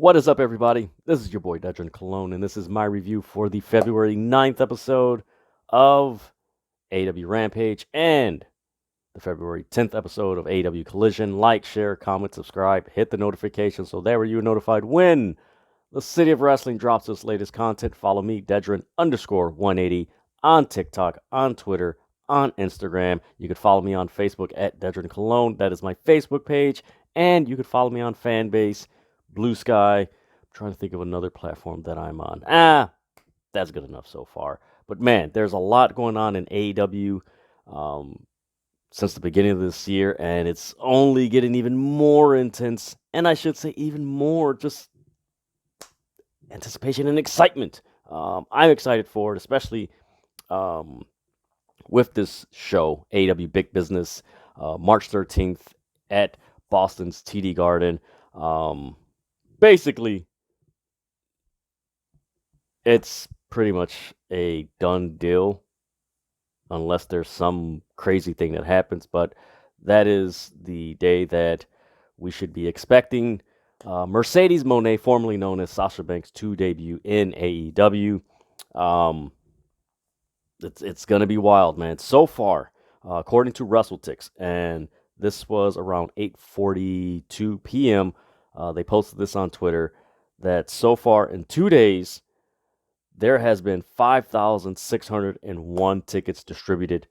What is up, everybody? This is your boy Dedrian Cologne, and this is my review for the February 9th episode of AEW Rampage and the February 10th episode of AEW Collision. Like, share, comment, subscribe, hit the notification so that way you're notified when the City of Wrestling drops its latest content. Follow me, Dedrian_180, on TikTok, on Twitter, on Instagram. You can follow me on Facebook at Dedrian Cologne. That is my Facebook page. And you can follow me on Fanbase, Blue Sky. I'm trying to think of another platform that I'm on. That's good enough so far. But man, there's a lot going on in AEW since the beginning of this year, and it's only getting even more intense, and I should say even more just anticipation and excitement. I'm excited for it, especially with this show, AEW Big Business, March 13th at Boston's TD Garden. Basically, it's pretty much a done deal unless there's some crazy thing that happens, but that is the day that we should be expecting Mercedes Moné, formerly known as Sasha Banks, to debut in AEW. It's going to be wild, man. So far, according to WrestleTix, and this was around 8:42 p.m., they posted this on Twitter, that so far in 2 days, there has been 5,601 tickets distributed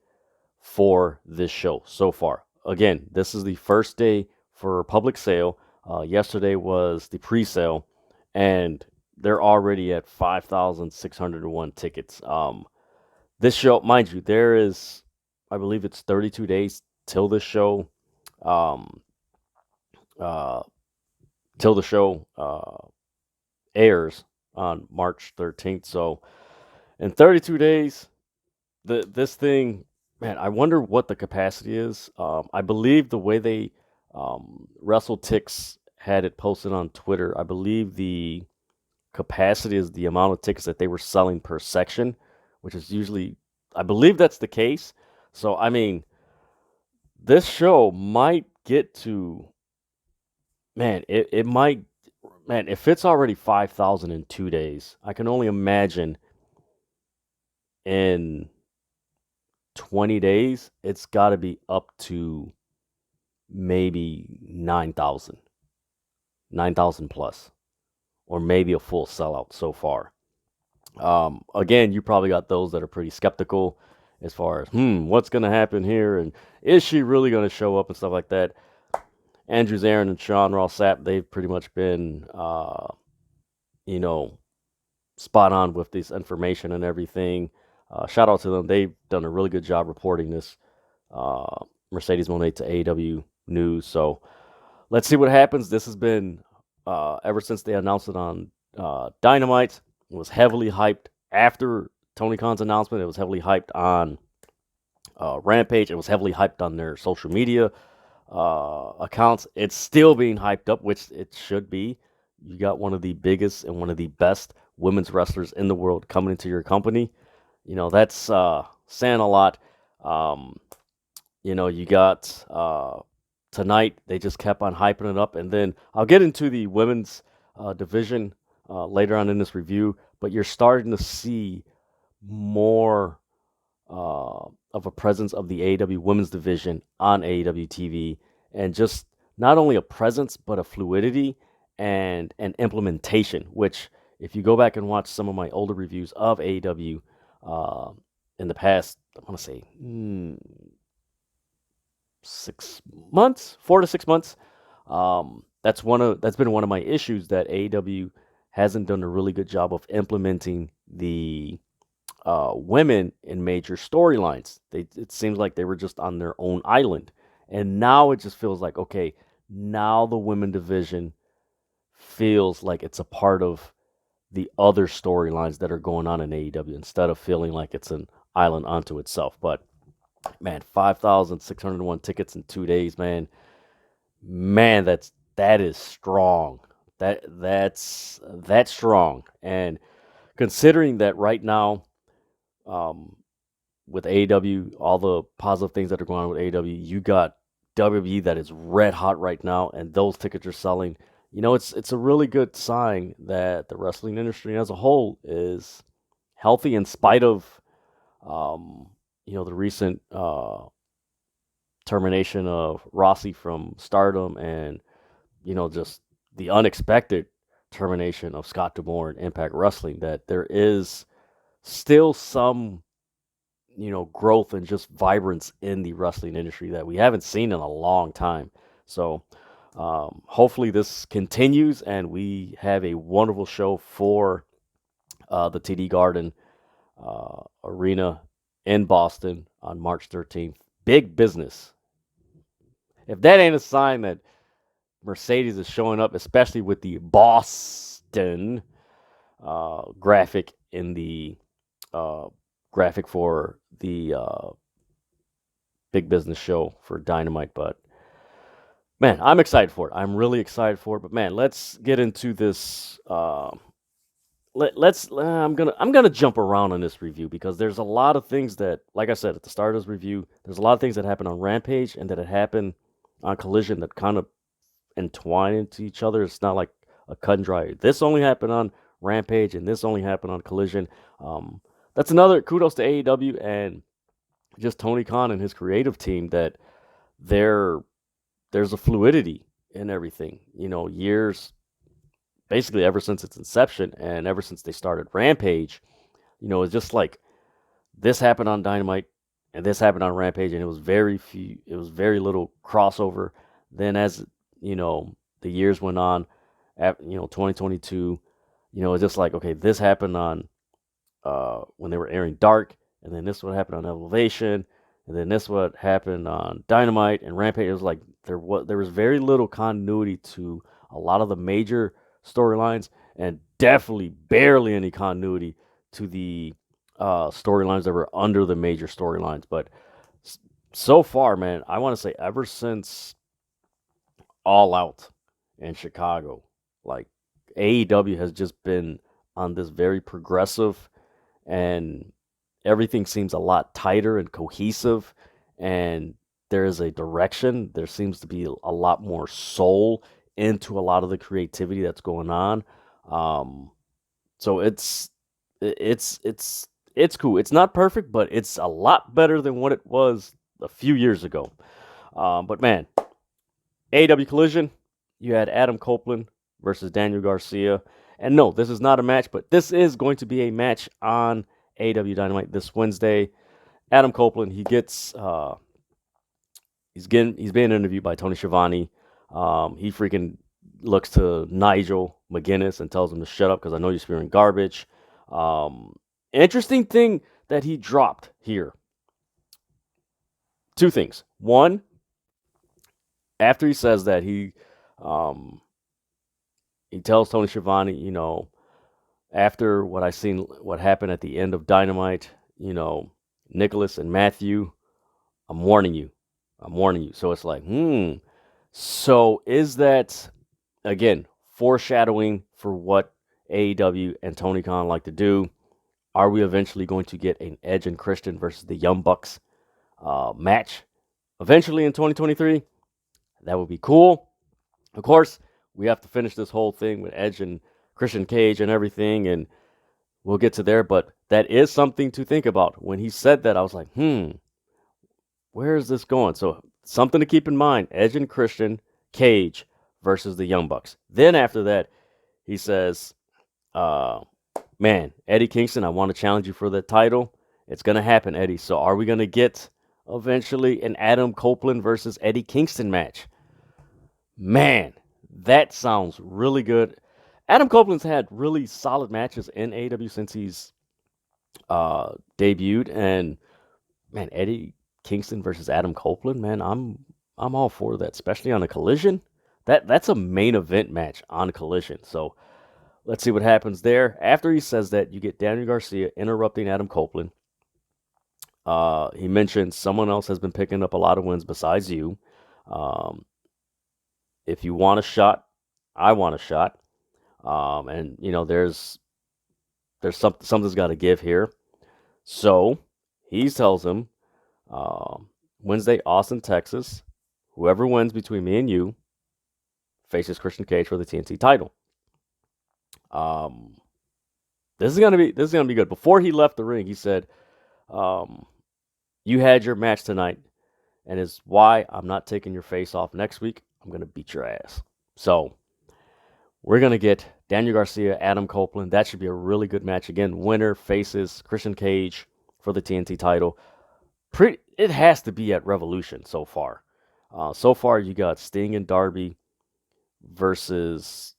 for this show so far. Again, this is the first day for public sale. Yesterday was the pre-sale, and they're already at 5,601 tickets. This show, mind you, there is, I believe it's 32 days till the show, airs on March 13th. So in 32 days, this thing, man, I wonder what the capacity is. I believe the way they WrestleTix had it posted on Twitter, I believe the capacity is the amount of tickets that they were selling per section, which is usually, I believe that's the case. So, I mean, this show might get to, man, it might, man, if it's already 5,000 in 2 days, I can only imagine in 20 days, it's got to be up to maybe 9,000 plus, or maybe a full sellout so far. Again, you probably got those that are pretty skeptical as far as, what's going to happen here? And is she really going to show up and stuff like that? Andrew Zarin and Sean Ross Sapp, they've pretty much been, spot on with this information and everything. Shout out to them. They've done a really good job reporting this Mercedes Moné to AEW news. So let's see what happens. This has been, ever since they announced it on Dynamite, it was heavily hyped after Tony Khan's announcement. It was heavily hyped on Rampage. It was heavily hyped on their social media accounts. It's still being hyped up, which it should be. You got one of the biggest and one of the best women's wrestlers in the world coming into your company. That's saying a lot. You got tonight, they just kept on hyping it up. And then I'll get into the women's division later on in this review, but you're starting to see more of a presence of the AEW women's division on AEW TV, and just not only a presence, but a fluidity and an implementation, which if you go back and watch some of my older reviews of AEW in the past, I want to say 6 months, 4 to 6 months, that's been one of my issues, that AEW hasn't done a really good job of implementing the women in major storylines. It seems like they were just on their own island, and now it just feels like, okay, now the women division feels like it's a part of the other storylines that are going on in AEW, instead of feeling like it's an island unto itself. But man, 5,601 tickets in 2 days, man, that is strong. That's strong. And considering that right now, with AEW, all the positive things that are going on with AEW, you got WWE that is red hot right now, and those tickets are selling. it's a really good sign that the wrestling industry as a whole is healthy in spite of um, the recent termination of Rossi from Stardom and just the unexpected termination of Scott D'Amore in Impact Wrestling. That there is still some growth and just vibrance in the wrestling industry that we haven't seen in a long time. So hopefully this continues and we have a wonderful show for the TD Garden Arena in Boston on March 13th. Big business. If that ain't a sign that Mercedes is showing up, especially with the Boston graphic in the graphic for the Big Business show for Dynamite. But man, I'm excited for it. I'm really excited for it. But man, let's get into this. I'm gonna jump around on this review because there's a lot of things that, like I said at the start of this review, there's a lot of things that happened on Rampage and that had happened on Collision that kind of entwine into each other. It's not like a cut and dry. This only happened on Rampage and this only happened on Collision. That's another kudos to AEW and just Tony Khan and his creative team that there's a fluidity in everything. Years basically ever since its inception and ever since they started Rampage, it's just like this happened on Dynamite and this happened on Rampage, and it was very little crossover. Then as the years went on, 2022, it's just like, okay, this happened on when they were airing Dark, and then this would happen on Elevation, and then this would happen on Dynamite and Rampage. It was like there was very little continuity to a lot of the major storylines, and definitely barely any continuity to the storylines that were under the major storylines. But so far, man, I want to say ever since All Out in Chicago, like AEW has just been on this very progressive, and everything seems a lot tighter and cohesive, and there is a direction. There seems to be a lot more soul into a lot of the creativity that's going on. So it's cool. It's not perfect, but it's a lot better than what it was a few years ago. But man, AEW Collision, you had Adam Copeland versus Daniel Garcia. And no, this is not a match, but this is going to be a match on AEW Dynamite this Wednesday. Adam Copeland, he's being interviewed by Tony Schiavone. He freaking looks to Nigel McGuinness and tells him to shut up because I know you're spewing garbage. Interesting thing that he dropped here. Two things. One, after he says that, he tells Tony Schiavone, after what happened at the end of Dynamite, Nicholas and Matthew, I'm warning you. So it's like, so is that, again, foreshadowing for what AEW and Tony Khan like to do? Are we eventually going to get an Edge and Christian versus the Young Bucks match eventually in 2023? That would be cool. Of course, we have to finish this whole thing with Edge and Christian Cage and everything, and we'll get to there, but that is something to think about. When he said that, I was like, where is this going? So something to keep in mind, Edge and Christian Cage versus the Young Bucks. Then after that, he says, man, Eddie Kingston, I want to challenge you for the title. It's going to happen, Eddie. So are we going to get eventually an Adam Copeland versus Eddie Kingston match? Man, that sounds really good. Adam Copeland's had really solid matches in AEW since he's debuted, and man, Eddie Kingston versus Adam Copeland, man, I'm all for that, especially on a Collision. That's a main event match on Collision. So let's see what happens there. After he says that, you get Daniel Garcia interrupting Adam Copeland. He mentions someone else has been picking up a lot of wins besides you. If you want a shot, I want a shot. And there's something's got to give here. So he tells him, Wednesday, Austin, Texas. Whoever wins between me and you, faces Christian Cage for the TNT title. This is gonna be good. Before he left the ring, he said, "You had your match tonight, and it's why I'm not taking your face off next week. I'm gonna beat your ass." So we're gonna get Daniel Garcia, Adam Copeland. That should be a really good match. Again, winner faces Christian Cage for the TNT title. It has to be at Revolution so far. So far, you got Sting and Darby versus.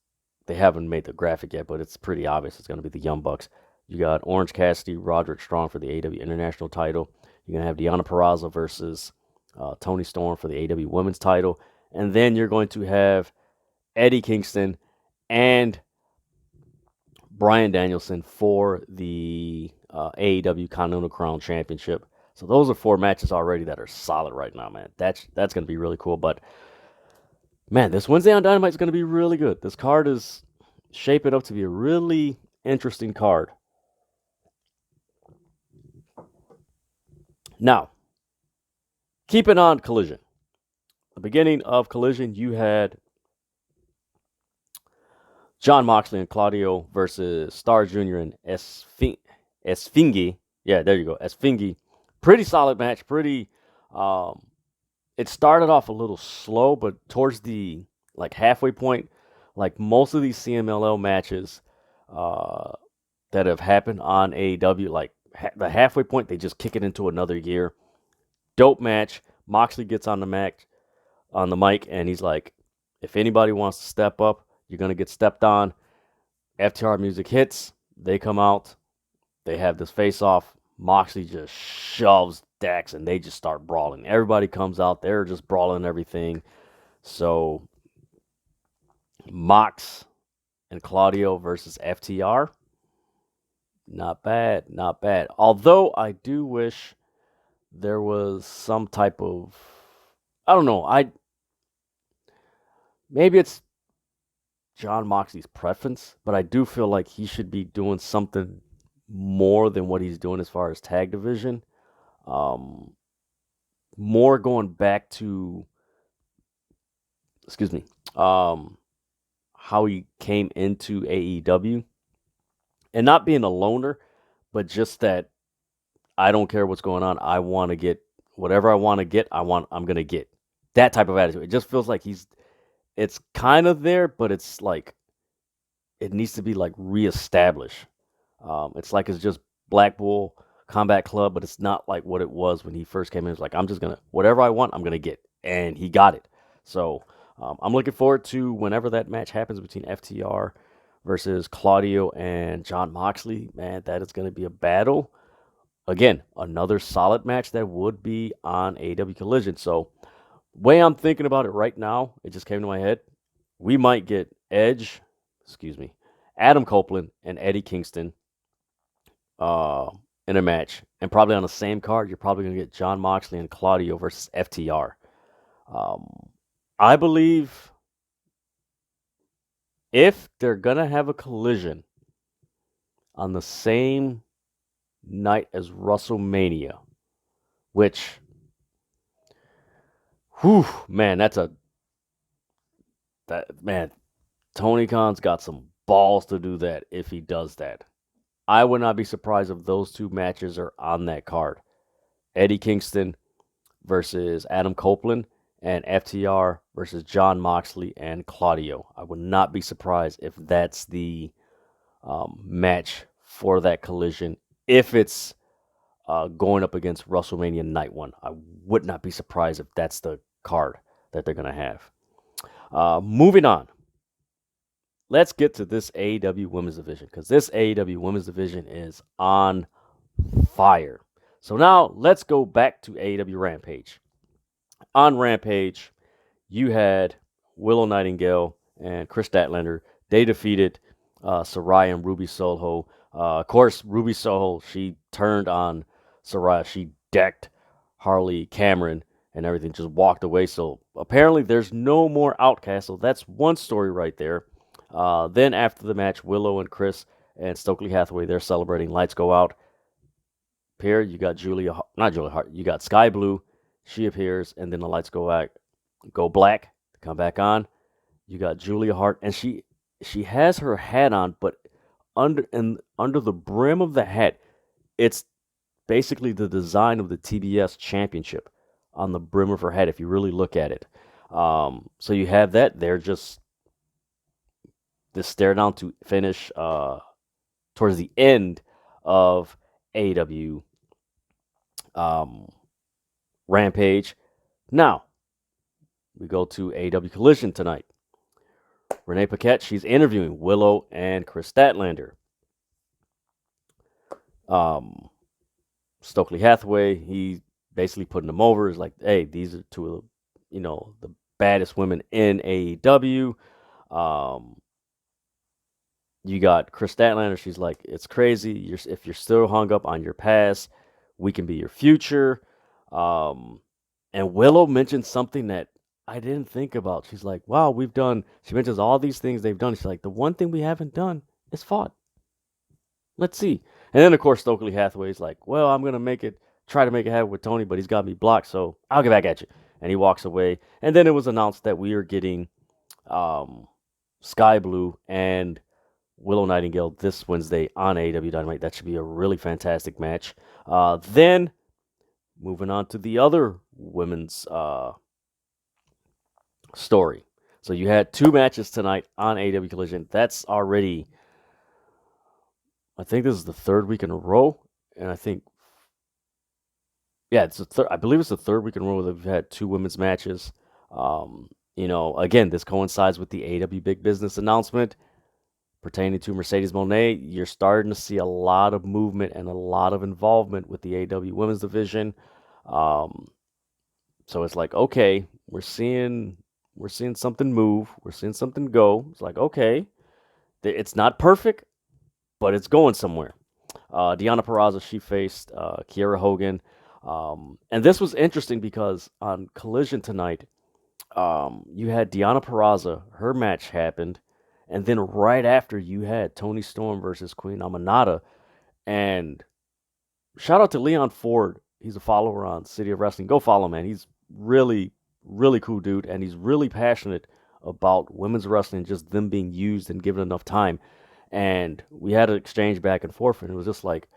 They haven't made the graphic yet, but it's pretty obvious it's going to be the Young Bucks. You got Orange Cassidy, Roderick Strong for the AEW International title. You're going to have Deonna Purrazzo versus Toni Storm for the AEW Women's title. And then you're going to have Eddie Kingston and Bryan Danielson for the AEW Continental Crown Championship. So those are 4 matches already that are solid right now, man. That's going to be really cool. But man, this Wednesday on Dynamite is going to be really good. This card is shaping up to be a really interesting card. Now, keeping on Collision. The beginning of Collision, you had Jon Moxley and Claudio versus Star Jr. and Esfingi. Yeah, there you go. Esfingi. Pretty solid match. It started off a little slow, but towards the halfway point, like most of these CMLL matches that have happened on AEW, the halfway point, they just kick it into another gear. Dope match. Moxley gets on the mic, and he's like, if anybody wants to step up, you're going to get stepped on. FTR music hits. They come out. They have this face-off. Moxley just shoves Dax, and they just start brawling. Everybody comes out. They're just brawling everything. So, Mox and Claudio versus FTR. Not bad. Not bad. Although, I do wish there was some type of... I don't know. Maybe it's Jon Moxley's preference, but I do feel like he should be doing something more than what he's doing as far as tag division. More going back to, how he came into AEW, and not being a loner, but just that I don't care what's going on. I want to get whatever I want to get. I'm going to get that type of attitude. It just feels like it's kind of there, but it's like, it needs to be reestablished. It's like it's just Black Bull Combat Club, but it's not like what it was when he first came in. It's like, I'm just going to, whatever I want, I'm going to get. And he got it. So I'm looking forward to whenever that match happens between FTR versus Claudio and Jon Moxley. Man, that is going to be a battle. Again, another solid match that would be on AEW Collision. So, way I'm thinking about it right now, it just came to my head. We might get Adam Copeland and Eddie Kingston in a match. And probably on the same card, you're probably going to get Jon Moxley and Claudio versus FTR. I believe if they're going to have a collision on the same night as WrestleMania, which, Tony Khan's got some balls to do that if he does that. I would not be surprised if those 2 matches are on that card. Eddie Kingston versus Adam Copeland, and FTR versus Jon Moxley and Claudio. I would not be surprised if that's the match for that collision. If it's going up against WrestleMania Night 1, I would not be surprised if that's the card that they're going to have. Moving on. Let's get to this AEW Women's Division, because this AEW Women's Division is on fire. So now let's go back to AEW Rampage. On Rampage, you had Willow Nightingale and Chris Statlander. They defeated Saraya and Ruby Soho. Of course, Ruby Soho, she turned on Saraya. She decked Harley Cameron and everything, just walked away. So apparently there's no more Outcast. So that's one story right there. Then after the match, Willow and Chris and Stokely Hathaway, they're celebrating. Lights go out. Here you got you got Sky Blue. She appears, and then the lights go black, come back on. You got Julia Hart, and she has her hat on, but under the brim of the hat, it's basically the design of the TBS championship on the brim of her head, if you really look at it. So you have that there, just this stare down to finish towards the end of AEW Rampage. Now, we go to AEW Collision tonight. Renee Paquette, she's interviewing Willow and Chris Statlander. Stokely Hathaway, he basically putting them over. Is like, hey, these are two of the baddest women in AEW. You got Chris Statlander. She's like, it's crazy. If you're still hung up on your past, we can be your future. And Willow mentioned something that I didn't think about. She's like, wow, she mentions all these things they've done. She's like, the one thing we haven't done is fought. Let's see. And then, of course, Stokely Hathaway's like, well, I'm going to try to make it happen with Tony, but he's got me blocked, so I'll get back at you. And he walks away. And then it was announced that we are getting Sky Blue and Willow Nightingale this Wednesday on AEW Dynamite. That should be a really fantastic match. Then, moving on to the other women's story. So you had 2 matches tonight on AEW Collision. That's already, I think this is the 3rd week in a row. And I think, yeah, I believe it's the 3rd week in a row that we've had 2 women's matches. Again, this coincides with the AEW Big Business announcement pertaining to Mercedes Moné. You're starting to see a lot of movement and a lot of involvement with the AEW Women's Division. So it's like, okay, we're seeing something move. We're seeing something go. It's like, okay, it's not perfect, but it's going somewhere. Deonna Purrazzo, she faced Kiera Hogan. And this was interesting because on Collision tonight, you had Deonna Purrazzo. Her match happened. And then right after, you had Toni Storm versus Queen Amanada. And shout out to Leon Ford. He's a follower on City of Wrestling. Go follow him, man. He's really, really cool dude. And he's really passionate about women's wrestling, just them being used and given enough time. And we had an exchange back and forth. And it was just like,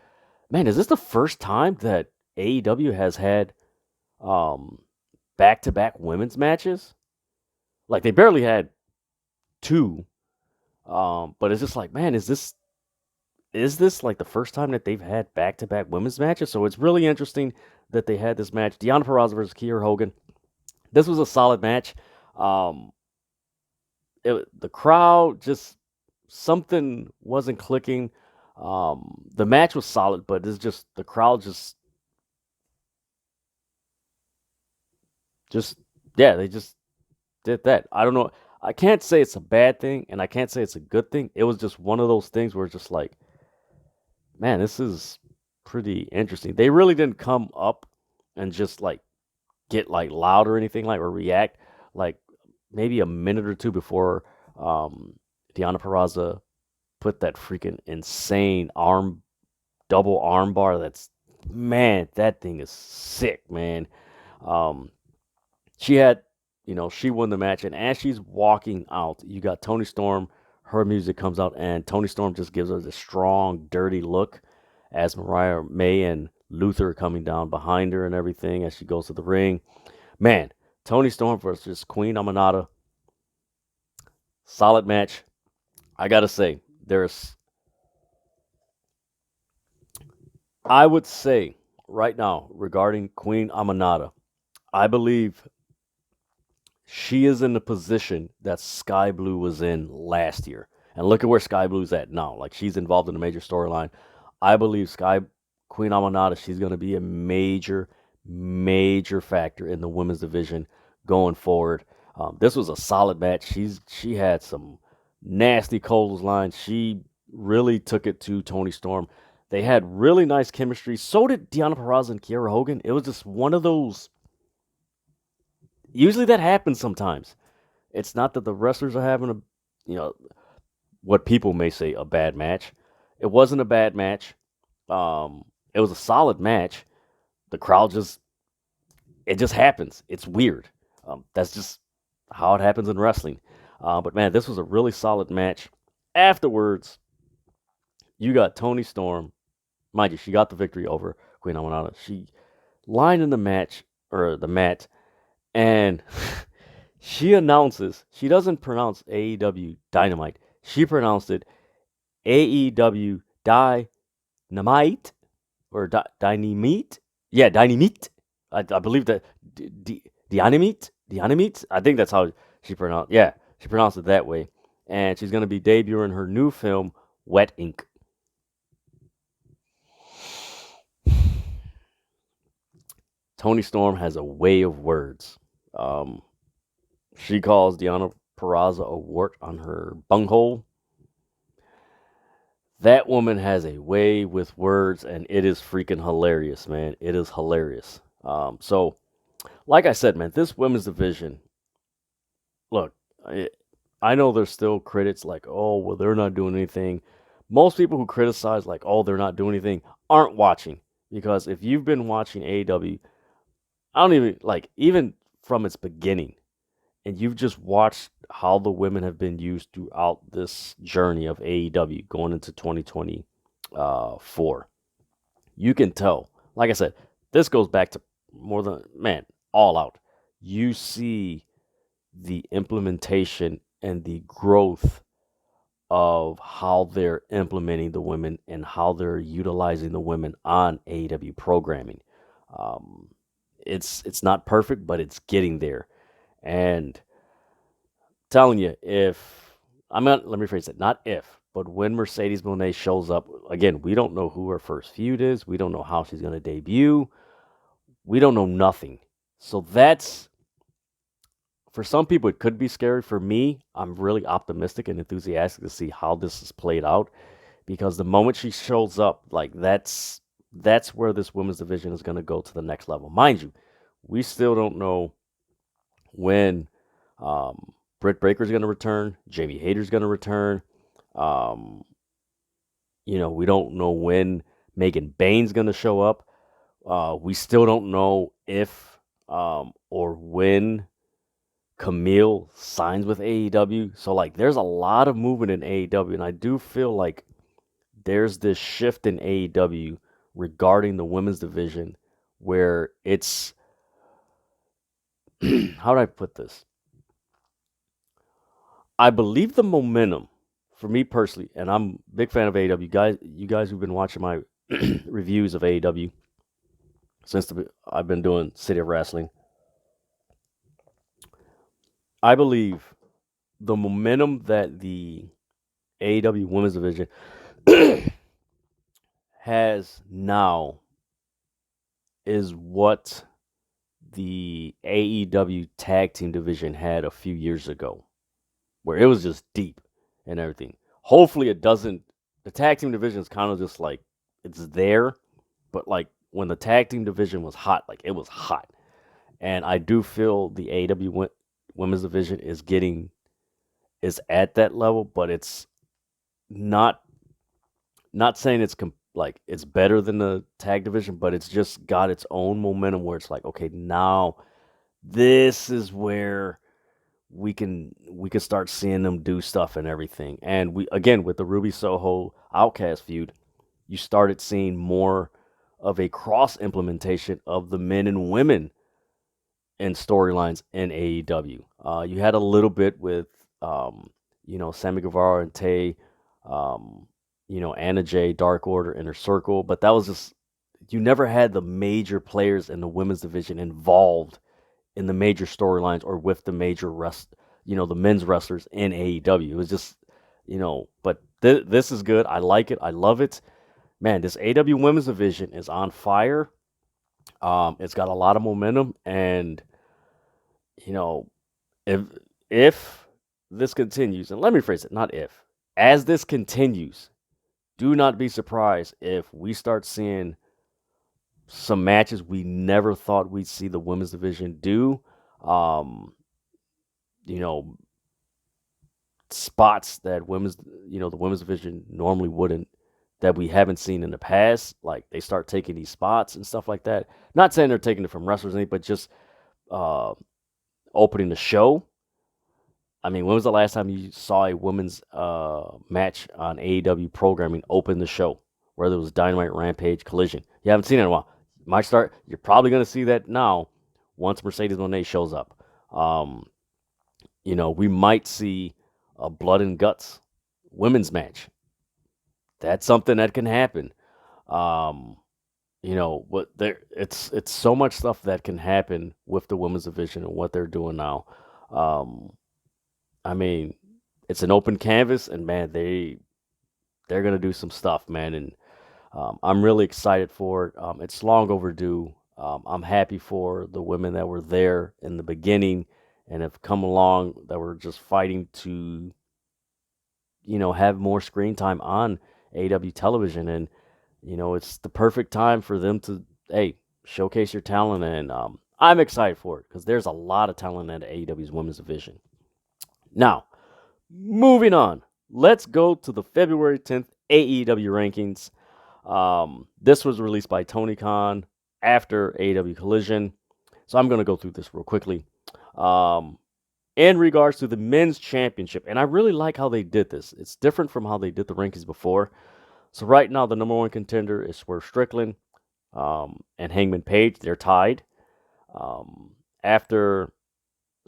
man, is this the first time that AEW has had back-to-back women's matches? Like, they barely had 2. But it's just like, man, is this like the first time that they've had back-to-back women's matches? So it's really interesting that they had this match. Deonna Purrazzo versus Kiera Hogan. This was a solid match. The crowd, just something wasn't clicking. The match was solid, but it's just the crowd just they just did that. I don't know. I can't say it's a bad thing, and I can't say it's a good thing. It was just one of those things where it's just like, man, this is pretty interesting. They really didn't come up and just like get like loud or anything like or react like maybe a minute or 2 before Deonna Purrazzo put that freaking insane double arm bar. Man, that thing is sick, man. She won the match, and as she's walking out, you got Toni Storm. Her music comes out, and Toni Storm just gives her this strong, dirty look as Mariah May and Luther are coming down behind her and everything as she goes to the ring. Man, Toni Storm versus Queen Amanada. Solid match. I gotta say, I would say right now regarding Queen Amanada, I believe she is in the position that Sky Blue was in last year. And look at where Sky Blue's at now. Like, she's involved in a major storyline. I believe Queen Amanada, she's going to be a major, major factor in the women's division going forward. This was a solid match. She had some nasty clotheslines. She really took it to Toni Storm. They had really nice chemistry. So did Deonna Purrazzo and Kiera Hogan. It was just one of those. Usually that happens sometimes. It's not that the wrestlers are having what people may say a bad match. It wasn't a bad match. It was a solid match. The crowd it just happens. It's weird. That's just how it happens in wrestling. But man, this was a really solid match. Afterwards, you got Toni Storm. Mind you, she got the victory over Queen Amanada. She lined in the match, or the mat, and she announces, she doesn't pronounce AEW Dynamite. She pronounced it AEW Dynamite, or Dynamite. Yeah, Dynamite. I believe that Dynamite. Dynamite. I think that's how she pronounced. Yeah, she pronounced it that way. And she's going to be debuting her new film, Wet Ink. Toni Storm has a way of words. She calls Deonna Purrazzo a wart on her bunghole. That woman has a way with words, and it is freaking hilarious, man. It is hilarious. So, like I said, man, this women's division, look, I know there's still critics like, oh, well, they're not doing anything. Most people who criticize, like, oh, they're not doing anything, aren't watching. Because if you've been watching AEW, I don't even, like, even from its beginning, and you've just watched how the women have been used throughout this journey of AEW going into 2024, you can tell. Like I said, this goes back to more than, man, All Out. You see the implementation and the growth of how they're implementing the women and how they're utilizing the women on AEW programming. Um, it's not perfect, but it's getting there. And telling you, if I'm not, let me phrase it, not if, but when Mercedes Moné shows up, again, we don't know who her first feud is. We don't know how she's going to debut. We don't know nothing. So that's, for some people, it could be scary. For me, I'm really optimistic and enthusiastic to see how this is played out, because the moment she shows up, like that's where this women's division is going to go to the next level. Mind you, we still don't know when Britt Baker's going to return, Jamie Hayter's going to return. Um, we don't know when Megan Bain's going to show up. We still don't know if or when Camille signs with AEW. So, like, there's a lot of movement in AEW, and I do feel like there's this shift in AEW regarding the women's division where it's how do I put this? I believe the momentum, for me personally, and I'm a big fan of AEW. You guys who've been watching my reviews of AEW since I've been doing City of Wrestling, I believe the momentum that the AEW Women's Division has now is what the AEW Tag Team Division had a few years ago, where it was just deep and everything. Hopefully it doesn't, the Tag Team Division is kind of just like, it's there, but like when the Tag Team Division was hot, like it was hot. And I do feel the AEW Women's Division is at that level, but it's not saying it's like it's better than the tag division, but it's just got its own momentum where it's like, okay, now this is where we can start seeing them do stuff and everything. And we, again, with the Ruby Soho Outcast feud, you started seeing more of a cross implementation of the men and women in storylines in AEW. You had a little bit with Sammy Guevara and Tay, Anna Jay, Dark Order, Inner Circle, but that was just, you never had the major players in the women's division involved in the major storylines or with the major the men's wrestlers in AEW. It was just, but this is good. I like it. I love it. Man, this AEW women's division is on fire. It's got a lot of momentum, and if this continues, and let me phrase it, not if, as this continues, do not be surprised if we start seeing some matches we never thought we'd see the women's division do. Spots that the women's division normally wouldn't, that we haven't seen in the past. Like, they start taking these spots and stuff like that. Not saying they're taking it from wrestlers, but just opening the show. I mean, when was the last time you saw a women's match on AEW programming open the show? Whether it was Dynamite, Rampage, Collision. You haven't seen it in a while. You're probably going to see that now once Mercedes Moné shows up. We might see a Blood and Guts women's match. That's something that can happen. But it's so much stuff that can happen with the women's division and what they're doing now. I mean, it's an open canvas, and man, they're gonna do some stuff, man, and I'm really excited for it. It's long overdue. I'm happy for the women that were there in the beginning and have come along that were just fighting to, have more screen time on AEW television, and it's the perfect time for them to showcase your talent, and I'm excited for it because there's a lot of talent at AEW's women's division. Now, moving on, let's go to the February 10th AEW rankings. This was released by Tony Khan after AEW Collision, so I'm going to go through this real quickly. In regards to the men's championship, and I really like how they did this. It's different from how they did the rankings before. So right now, the number one contender is Swerve Strickland and Hangman Page. They're tied. After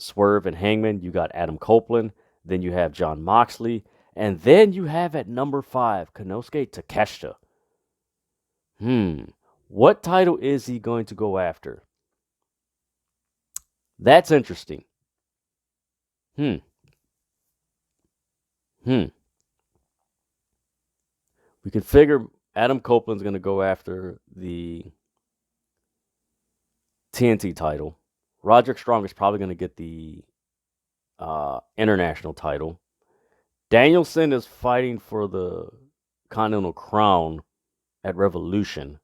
Swerve and Hangman, you got Adam Copeland. Then you have Jon Moxley. And then you have at number 5, Konosuke Takeshita. What title is he going to go after? That's interesting. We can figure Adam Copeland's going to go after the TNT title. Roderick Strong is probably going to get the international title. Danielson is fighting for the Continental Crown at Revolution.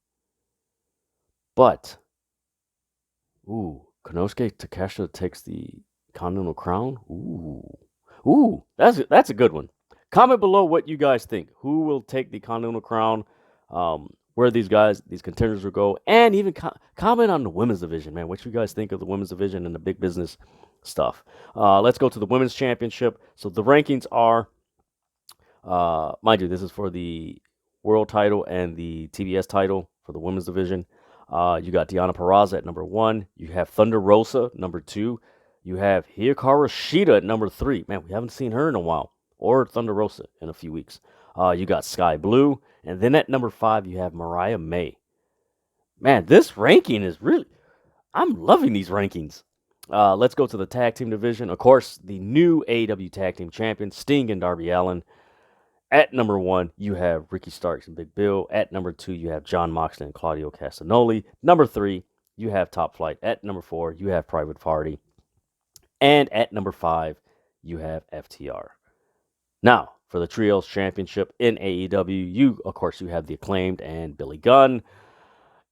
But, Konosuke Takeshita takes the Continental Crown? That's a good one. Comment below what you guys think. Who will take the Continental Crown? Where these contenders will go, and even comment on the women's division, man. What you guys think of the women's division and the big business stuff? Let's go to the women's championship. So the rankings are, mind you, this is for the world title and the TBS title for the women's division. You got Deonna Purrazzo at number 1. You have Thunder Rosa number 2. You have Hikaru Shida at number 3. Man, we haven't seen her in a while, or Thunder Rosa in a few weeks. You got Sky Blue, and then at number 5 you have Mariah May. Man, this ranking is really, I'm loving these rankings. Let's go to the tag team division. Of course, the new AEW tag team champions, Sting and Darby Allin. At number 1, you have Ricky Starks and Big Bill. At number 2, you have Jon Moxley and Claudio Castagnoli. Number 3, you have Top Flight. At number 4, you have Private Party. And at number 5, you have FTR. Now, for the Trios Championship in AEW, of course, you have the Acclaimed and Billy Gunn.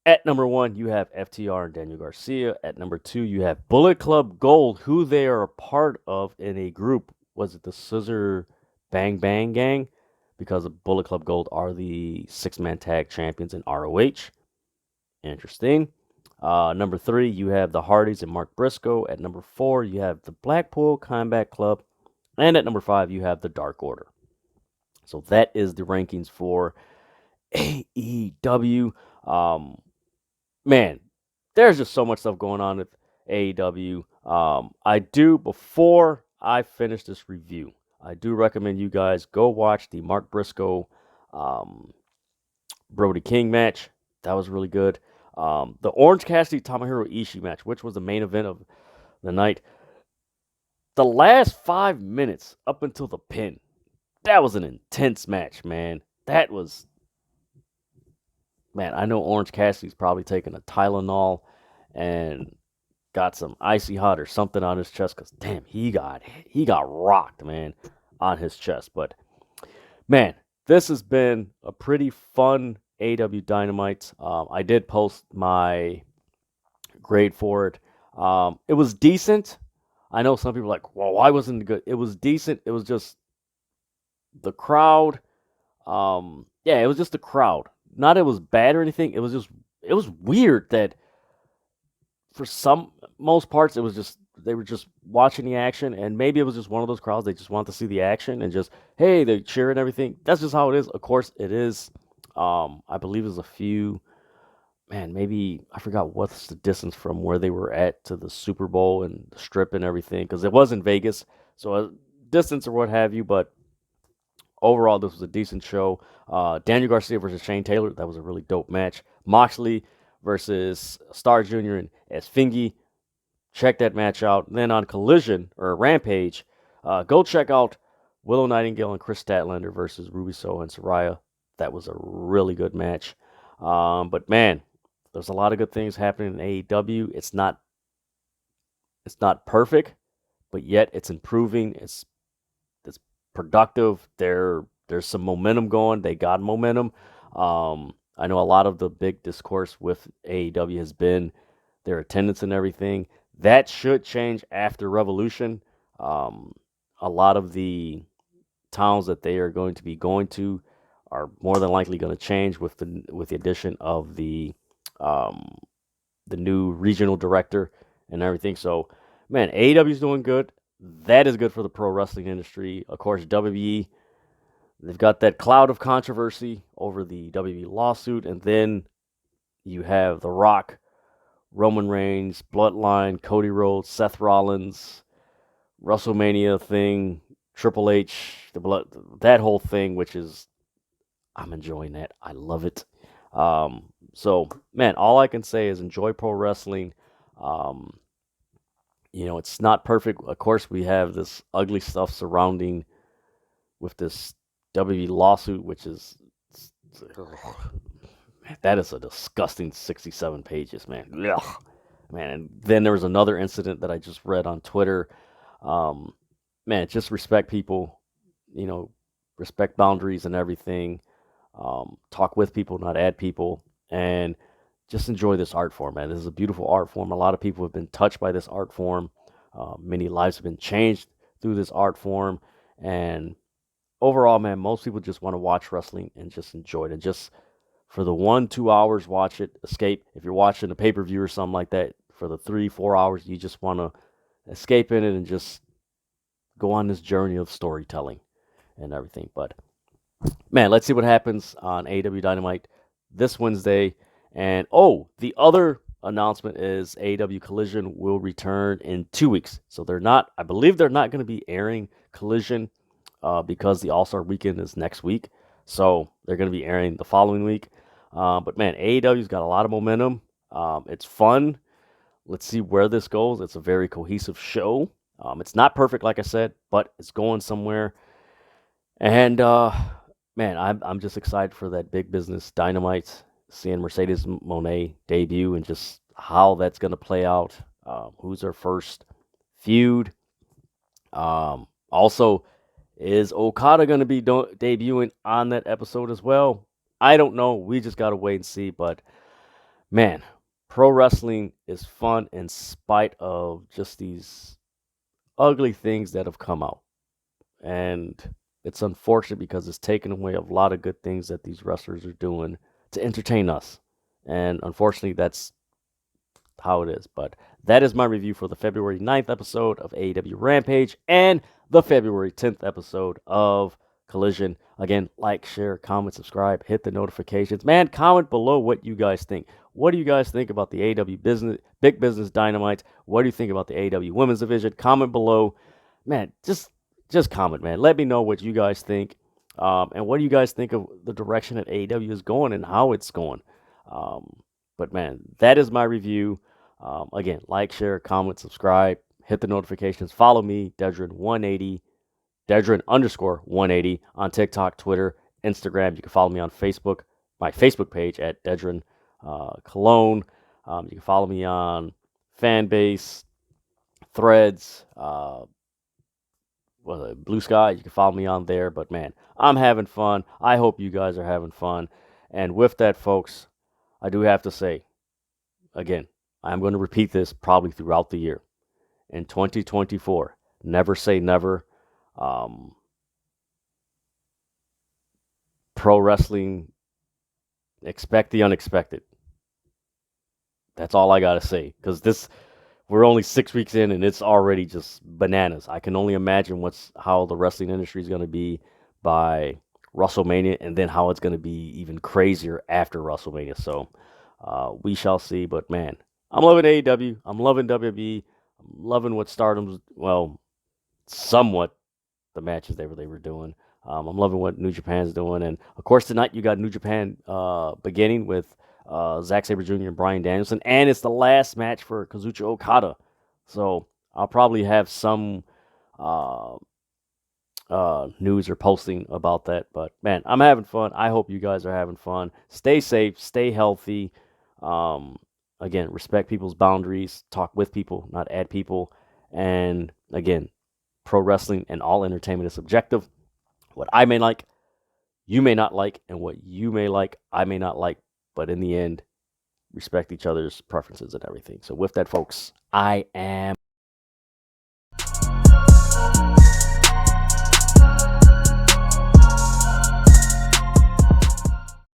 At number 1, you have FTR and Daniel Garcia. At number 2, you have Bullet Club Gold, who they are a part of in a group. Was it the Scissor Bang Bang Gang? Because the Bullet Club Gold are the 6-man tag champions in ROH. Interesting. Number 3, you have the Hardys and Mark Briscoe. At number 4, you have the Blackpool Combat Club. And at number 5, you have the Dark Order. So that is the rankings for AEW. Man, there's just so much stuff going on with AEW. Before I finish this review, I do recommend you guys go watch the Mark Briscoe Brody King match. That was really good. The Orange Cassidy Tomohiro Ishii match, which was the main event of the night. The last 5 minutes up until the pin, that was an intense match, man. I know Orange Cassidy's probably taking a Tylenol and got some icy hot or something on his chest, because damn, he got rocked, man, on his chest. But man, this has been a pretty fun AEW Dynamite. I did post my grade for it. It was decent. I know some people are like, well, why wasn't it good? It was decent. It was just the crowd. It was just the crowd. Not it was bad or anything. It was weird that for most parts it was just they were just watching the action, and maybe it was just one of those crowds they just want to see the action and just hey they cheer and everything. That's just how it is. Of course, it is. I believe there's a few. Man, maybe I forgot what's the distance from where they were at to the Super Bowl and the Strip and everything because it was in Vegas, so a distance or what have you. But overall, this was a decent show. Daniel Garcia versus Shane Taylor, that was a really dope match. Moxley versus Star Jr. and Esfingi, check that match out. And then on Collision or Rampage, go check out Willow Nightingale and Chris Statlander versus Ruby Soho and Saraya. That was a really good match. But man, there's a lot of good things happening in AEW. It's not perfect, but yet it's improving. It's productive. There's some momentum going. They got momentum. I know a lot of the big discourse with AEW has been their attendance and everything. That should change after Revolution. A lot of the towns that they are going to be going to are more than likely going to change with the addition of the new regional director and everything. So, man, AEW is doing good. That is good for the pro wrestling industry. Of course, WWE, they've got that cloud of controversy over the WWE lawsuit, and then you have The Rock, Roman Reigns, Bloodline, Cody Rhodes, Seth Rollins, WrestleMania thing, Triple H, that whole thing, which is, I'm enjoying that. I love it. So, man, all I can say is enjoy pro wrestling. It's not perfect. Of course, we have this ugly stuff surrounding with this WWE lawsuit, which is, that is a disgusting 67 pages, man. Ugh. Man, and then there was another incident that I just read on Twitter. Man, just respect people, respect boundaries and everything. Talk with people, not at people, and just enjoy this art form, man. This is a beautiful art form. A lot of people have been touched by this art form. Many lives have been changed through this art form, and overall, man, most people just want to watch wrestling and just enjoy it. And just for the 1-2 hours, watch it, escape. If you're watching a pay-per-view or something like that, for the 3-4 hours, you just want to escape in it and just go on this journey of storytelling and everything. But man, let's see what happens on AEW Dynamite this Wednesday. And the other announcement is AEW Collision will return in 2 weeks. So I believe they're not going to be airing Collision because the All-Star Weekend is next week. So they're going to be airing the following week. But man, AEW's got a lot of momentum. It's fun. Let's see where this goes. It's a very cohesive show. It's not perfect, like I said, but it's going somewhere. And man, I'm just excited for that Big Business Dynamite, seeing Mercedes Moné debut and just how that's going to play out. Who's her first feud? Also, is Okada going to be debuting on that episode as well? I don't know. We just got to wait and see. But man, pro wrestling is fun in spite of just these ugly things that have come out. And it's unfortunate because it's taken away a lot of good things that these wrestlers are doing to entertain us. And unfortunately, that's how it is. But that is my review for the February 9th episode of AEW Rampage and the February 10th episode of Collision. Again, like, share, comment, subscribe, hit the notifications. Man, comment below what you guys think. What do you guys think about the AEW Big Business Dynamite? What do you think about the AEW Women's Division? Comment below. Man, just comment, man. Let me know what you guys think. And what do you guys think of the direction that AEW is going and how it's going? But man, that is my review. Again, like, share, comment, subscribe, hit the notifications. Follow me, Dedrian180, Dedrian_180 on TikTok, Twitter, Instagram. You can follow me on Facebook, my Facebook page at Dedrian Cologne. You can follow me on Fanbase, Threads, Blue Sky. You can follow me on there. But man, I'm having fun. I hope you guys are having fun. And with that, folks, I do have to say, again, I'm going to repeat this probably throughout the year. In 2024, never say never. Pro wrestling, expect the unexpected. That's all I got to say. Because we're only 6 weeks in, and it's already just bananas. I can only imagine how the wrestling industry is going to be by WrestleMania, and then how it's going to be even crazier after WrestleMania. So we shall see. But man, I'm loving AEW. I'm loving WWE. I'm loving what Stardom's, well, somewhat the matches they were doing. I'm loving what New Japan's doing, and of course tonight you got New Japan beginning with Zack Sabre Jr. and Bryan Danielson, and it's the last match for Kazuchika Okada. So I'll probably have some uh, news or posting about that. But man, I'm having fun. I hope you guys are having fun. Stay safe, stay healthy. Again, respect people's boundaries. Talk with people, not at people. And again, pro wrestling and all entertainment is subjective. What I may like, you may not like, and what you may like, I may not like. But in the end, respect each other's preferences and everything. So with that, folks, I am